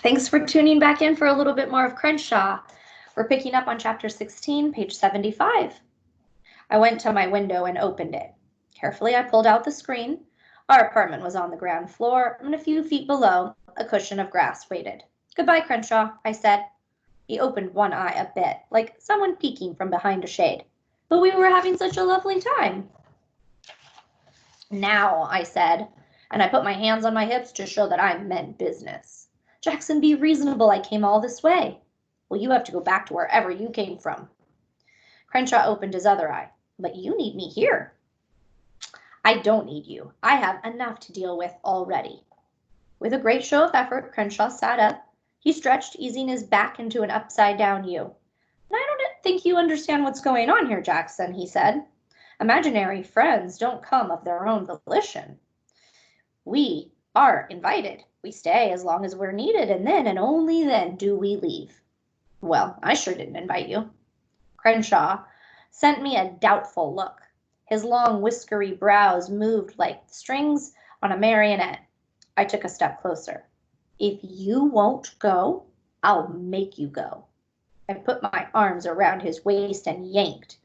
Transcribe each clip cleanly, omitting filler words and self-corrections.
Thanks for tuning back in for a little bit more of Crenshaw. We're picking up on chapter 16, page 75. I went to my window and opened it. Carefully, I pulled out the screen. Our apartment was on the ground floor, and a few feet below, a cushion of grass waited. "Goodbye, Crenshaw," I said. He opened one eye a bit, like someone peeking from behind a shade. "But we were having such a lovely time." "Now," I said, and I put my hands on my hips to show that I meant business. "Jackson, be reasonable. I came all this way." "Well, you have to go back to wherever you came from." Crenshaw opened his other eye. "But you need me here." "I don't need you. I have enough to deal with already." With a great show of effort, Crenshaw sat up. He stretched, easing his back into an upside-down U. "I don't think you understand what's going on here, Jackson," he said. "Imaginary friends don't come of their own volition. We are invited. We stay as long as we're needed, and then, and only then, do we leave." "Well, I sure didn't invite you." Crenshaw sent me a doubtful look. His long, whiskery brows moved like strings on a marionette. I took a step closer. "If you won't go, I'll make you go." I put my arms around his waist and yanked.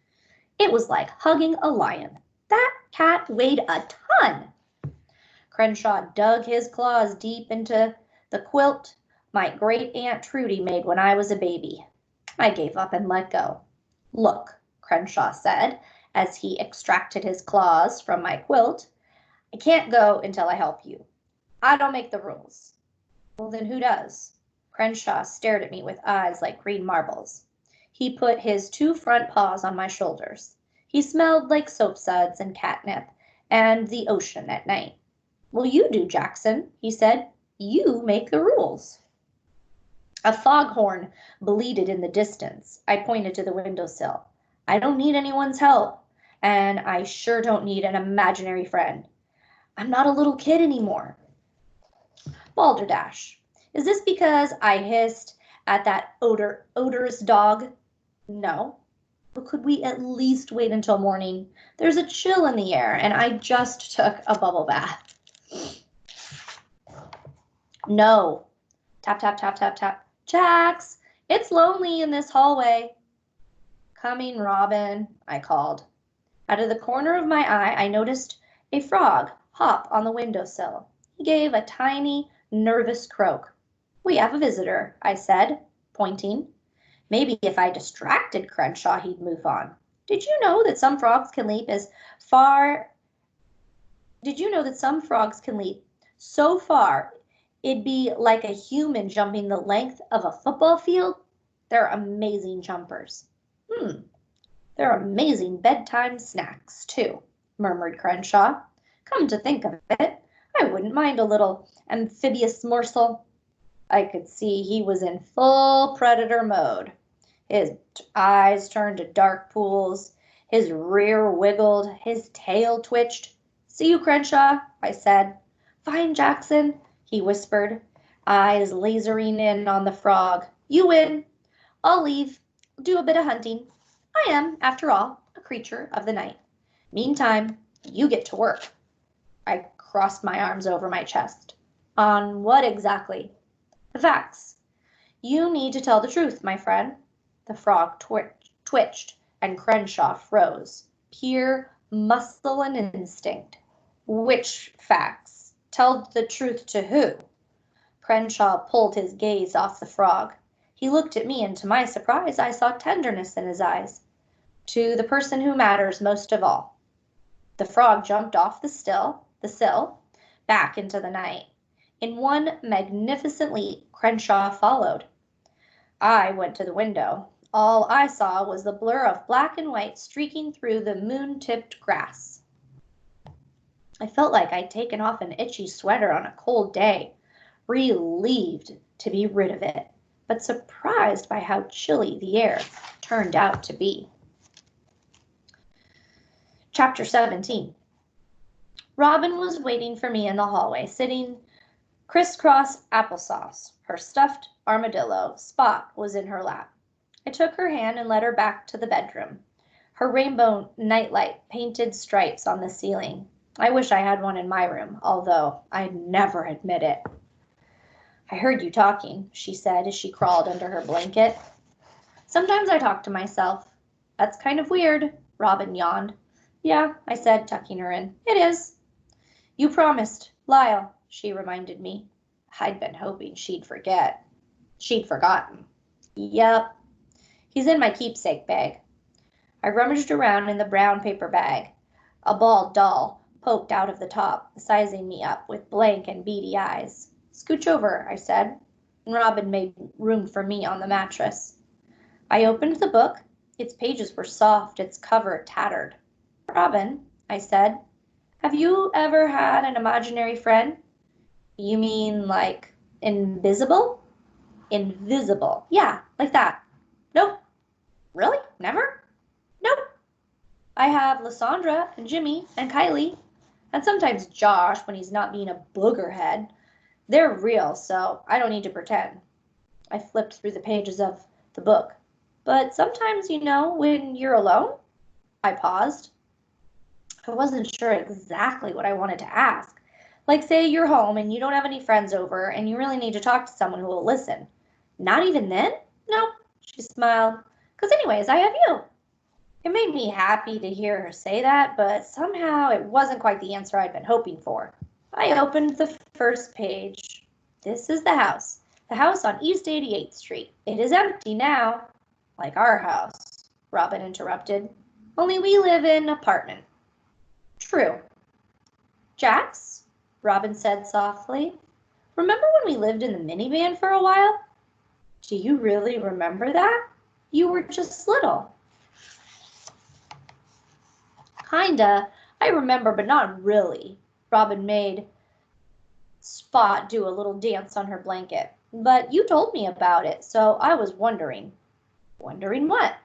It was like hugging a lion. That cat weighed a ton. Crenshaw dug his claws deep into the quilt my great Aunt Trudy made when I was a baby. I gave up and let go. "Look," Crenshaw said, as he extracted his claws from my quilt, "I can't go until I help you. I don't make the rules." "Well, then who does?" Crenshaw stared at me with eyes like green marbles. He put his two front paws on my shoulders. He smelled like soapsuds and catnip and the ocean at night. "Well, you do, Jackson," he said. "You make the rules." A foghorn bleated in the distance. I pointed to the windowsill. "I don't need anyone's help, and I sure don't need an imaginary friend. I'm not a little kid anymore." Balderdash. Is this because I hissed at that odorous dog? No. But could we at least wait until morning? There's a chill in the air, and I just took a bubble bath. No. Tap, tap, tap, tap, tap. "Jax, it's lonely in this hallway." "Coming, Robin," I called. Out of the corner of my eye, I noticed a frog hop on the windowsill. He gave a tiny, nervous croak. "We have a visitor," I said, pointing. Maybe if I distracted Crenshaw, he'd move on. Did you know that some frogs can leap so far it'd be like a human jumping the length of a football field? They're amazing jumpers." "They're amazing bedtime snacks, too," murmured Crenshaw. "Come to think of it, I wouldn't mind a little amphibious morsel." I could see he was in full predator mode. His eyes turned to dark pools. His rear wiggled. His tail twitched. "See you, Crenshaw," I said. "Fine, Jackson," he whispered, eyes lasering in on the frog. "You win. I'll leave. Do a bit of hunting. I am, after all, a creature of the night. Meantime, you get to work." I crossed my arms over my chest. "On what exactly?" "The facts. You need to tell the truth, my friend." The frog twitched, and Crenshaw froze. Pure muscle and instinct. "Which facts? Tell the truth to who?" Crenshaw pulled his gaze off the frog. He looked at me, and to my surprise, I saw tenderness in his eyes. "To the person who matters most of all." The frog jumped off the sill, back into the night. In one magnificent leap, Crenshaw followed. I went to the window. All I saw was the blur of black and white streaking through the moon-tipped grass. I felt like I'd taken off an itchy sweater on a cold day, relieved to be rid of it, but surprised by how chilly the air turned out to be. Chapter 17. Robin was waiting for me in the hallway, sitting crisscross applesauce. Her stuffed armadillo, Spot, was in her lap. I took her hand and led her back to the bedroom. Her rainbow nightlight painted stripes on the ceiling. I wish I had one in my room, although I'd never admit it. I heard you talking, she said as she crawled under her blanket. Sometimes I talk to myself. That's kind of weird, Robin yawned. Yeah, I said, tucking her in. It is. You promised, Lyle, she reminded me. I'd been hoping she'd forget. She'd forgotten. Yep. He's in my keepsake bag. I rummaged around in the brown paper bag. A bald doll poked out of the top, sizing me up with blank and beady eyes. Scooch over, I said, and Robin made room for me on the mattress. I opened the book. Its pages were soft, its cover tattered. Robin, I said, have you ever had an imaginary friend? You mean like invisible? Invisible. Yeah, like that. Nope. Really? Never? Nope. I have Lysandra and Jimmy and Kylie, and sometimes Josh when he's not being a boogerhead. They're real, so I don't need to pretend. I flipped through the pages of the book. But sometimes, when you're alone, I paused. I wasn't sure exactly what I wanted to ask. Like, say you're home and you don't have any friends over and you really need to talk to someone who will listen. Not even then? No, she smiled. Because anyways, I have you. It made me happy to hear her say that, but somehow it wasn't quite the answer I'd been hoping for. I opened the first page. This is the house on East 88th Street. It is empty now. Like our house, Robin interrupted. Only we live in an apartment. True. Jax, Robin said softly. Remember when we lived in the minivan for a while? Do you really remember that? You were just little. Kinda. I remember, but not really. Robin made Spot do a little dance on her blanket. But you told me about it, so I was wondering. Wondering what?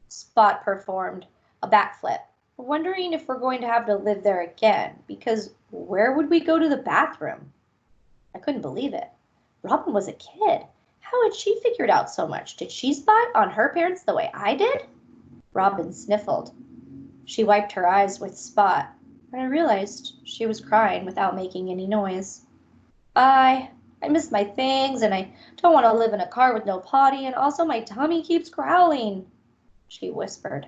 Spot performed a backflip. Wondering if we're going to have to live there again, because where would we go to the bathroom? I couldn't believe it. Robin was a kid. How had she figured out so much? Did she spy on her parents the way I did? Robin sniffled. She wiped her eyes with Spot, and I realized she was crying without making any noise. I miss my things, and I don't want to live in a car with no potty, and also my tummy keeps growling, she whispered.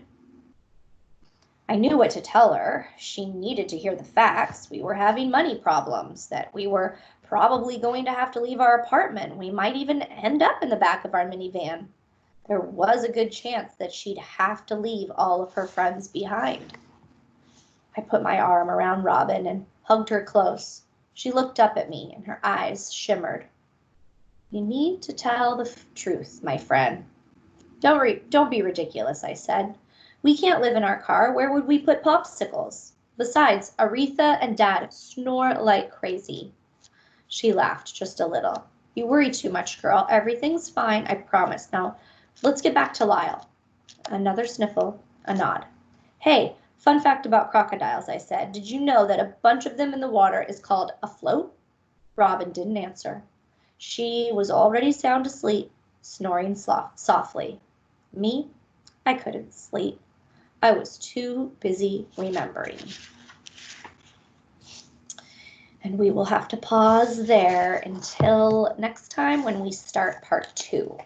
I knew what to tell her. She needed to hear the facts. We were having money problems, that we were probably going to have to leave our apartment. We might even end up in the back of our minivan. There was a good chance that she'd have to leave all of her friends behind. I put my arm around Robin and hugged her close. She looked up at me and her eyes shimmered. You need to tell the truth, my friend. Don't be ridiculous, I said. We can't live in our car. Where would we put popsicles? Besides, Aretha and Dad snore like crazy. She laughed just a little. You worry too much, girl. Everything's fine, I promise. Now, let's get back to Lyle. Another sniffle, a nod. Hey, fun fact about crocodiles, I said. Did you know that a bunch of them in the water is called a float? Robin didn't answer. She was already sound asleep, snoring softly. Me, I couldn't sleep. I was too busy remembering. And we will have to pause there until next time when we start part 2.